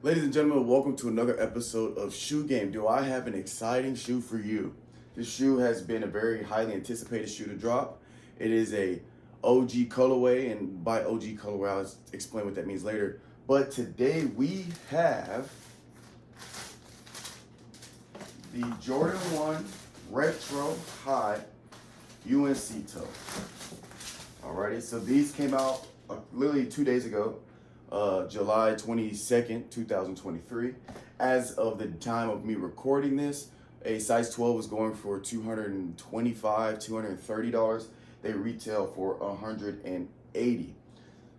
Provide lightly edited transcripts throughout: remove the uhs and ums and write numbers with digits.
Ladies and gentlemen, welcome to another episode of Shoe Game. Do I have an exciting shoe for you? This shoe has been a very highly anticipated shoe to drop. It is a OG colorway, and by OG colorway, I'll explain what that means later. But today we have the Jordan 1 Retro High UNC toe. Alrighty, so these came out literally 2 days ago. July 22nd, 2023. As of the time of me recording this, a size 12 was going for $225, $230. They retail for $180.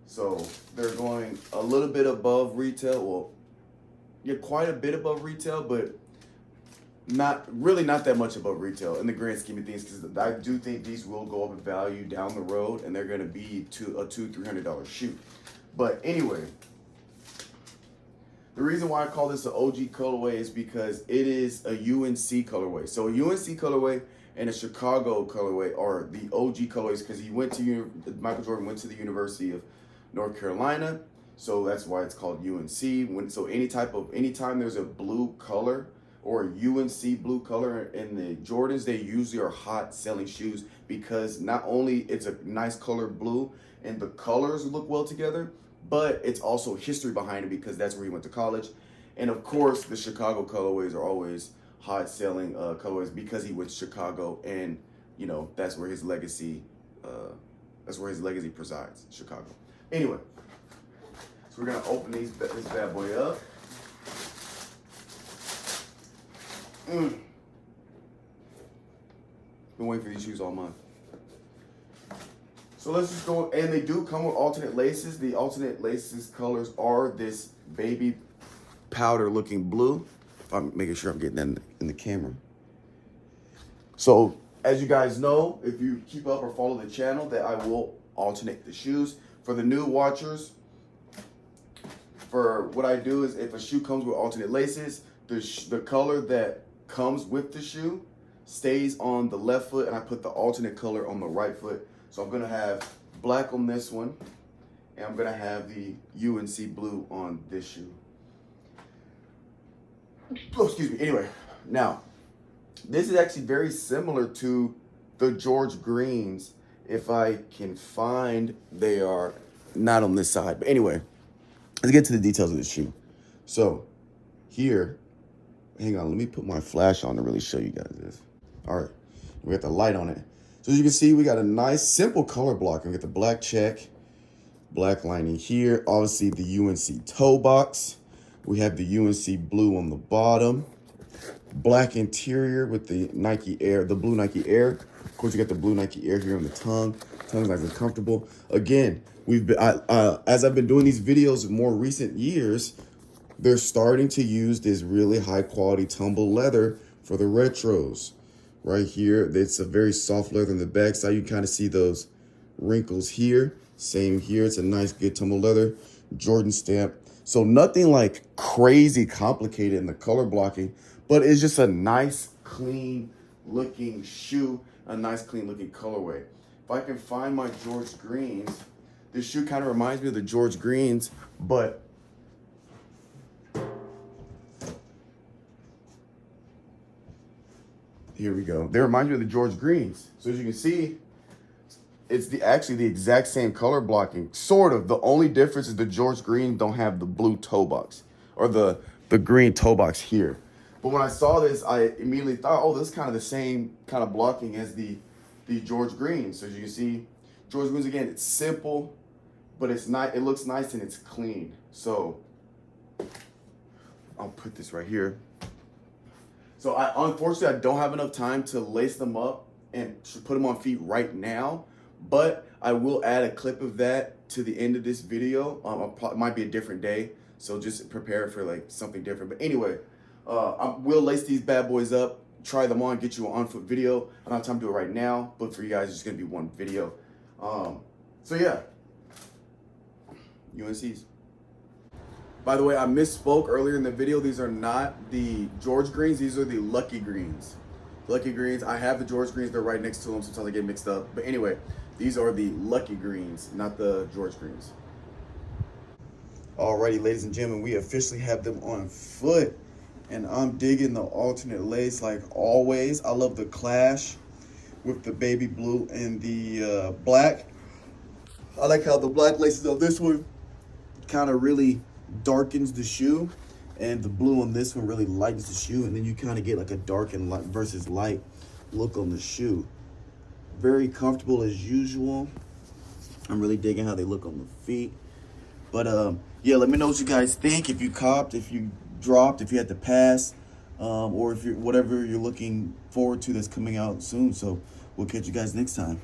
So they're going a little bit above retail. Well, yeah, quite a bit above retail, but not that much above retail in the grand scheme of things, because I do think these will go up in value down the road, and they're going to be a $200-$300 shoe. But anyway, the reason why I call this an OG colorway is because it is a UNC colorway. So a UNC colorway and a Chicago colorway are the OG colorways, because Michael Jordan went to the University of North Carolina, so that's why it's called UNC. So anytime there's a blue color or a UNC blue color in the Jordans, they usually are hot selling shoes, because not only it's a nice color blue and the colors look well together, but it's also history behind it, because that's where he went to college. And of course, the Chicago colorways are always hot selling colorways, because he went to Chicago, and that's where his legacy presides, Chicago. Anyway, so we're gonna open this bad boy up. Been waiting for these shoes all month. So let's just go, and they do come with alternate laces. The alternate laces colors are this baby powder looking blue. I'm making sure I'm getting that in the camera. So as you guys know, if you keep up or follow the channel, that I will alternate the shoes. For the new watchers, for what I do is, if a shoe comes with alternate laces, the color that comes with the shoe stays on the left foot, and I put the alternate color on the right foot. So I'm gonna have black on this one, and I'm gonna have the UNC blue on this shoe. Oh, excuse me. Anyway, now this is actually very similar to the George Greens. If I can find, they are not on this side. But anyway, let's get to the details of the shoe. So here, hang on, let me put my flash on to really show you guys this. All right, we got the light on it. So as you can see, we got a nice simple color blocking. We got the black check, black lining here. Obviously the UNC toe box. We have the UNC blue on the bottom. Black interior with the Nike Air, the blue Nike Air. Of course, you got the blue Nike Air here on the tongue. Tongue's nice and comfortable. Again, as I've been doing these videos in more recent years, they're starting to use this really high quality tumble leather for the retros. Right here, it's a very soft leather in the back side. You kind of see those wrinkles here. Same here. It's a nice, good tumble leather. Jordan stamp. So nothing like crazy complicated in the color blocking, but it's just a nice, clean looking shoe, a nice, clean looking colorway. If I can find my George Greens, this shoe kind of reminds me of the George Greens, but here we go. They remind me of the George Greens. So as you can see, it's actually the exact same color blocking, sort of. The only difference is the George Green don't have the blue toe box, or the green toe box here. But when I saw this, I immediately thought, oh, this is kind of the same kind of blocking as the George Greens. So as you can see, George Greens, again, it's simple, but it's not. It looks nice and it's clean. So I'll put this right here. So unfortunately, I don't have enough time to lace them up and put them on feet right now, but I will add a clip of that to the end of this video. It might be a different day, so just prepare for like something different. But anyway, I will lace these bad boys up, try them on, get you an on-foot video. I don't have time to do it right now, but for you guys, it's gonna be one video. So yeah, UNCs. By the way, I misspoke earlier in the video. These are not the George Greens. These are the Lucky Greens. Lucky Greens. I have the George Greens. They're right next to them. Sometimes I get mixed up. But anyway, these are the Lucky Greens, not the George Greens. Alrighty, ladies and gentlemen, we officially have them on foot. And I'm digging the alternate lace like always. I love the clash with the baby blue and the black. I like how the black laces on this one kind of really darkens the shoe, and the blue on this one really lightens the shoe, and then you kind of get like a dark and light versus light look on the shoe. Very comfortable as usual. I'm really digging how they look on the feet. But yeah, let me know what you guys think. If you copped, if you dropped, if you had to pass, or if you're whatever you're looking forward to that's coming out soon. So we'll catch you guys next time.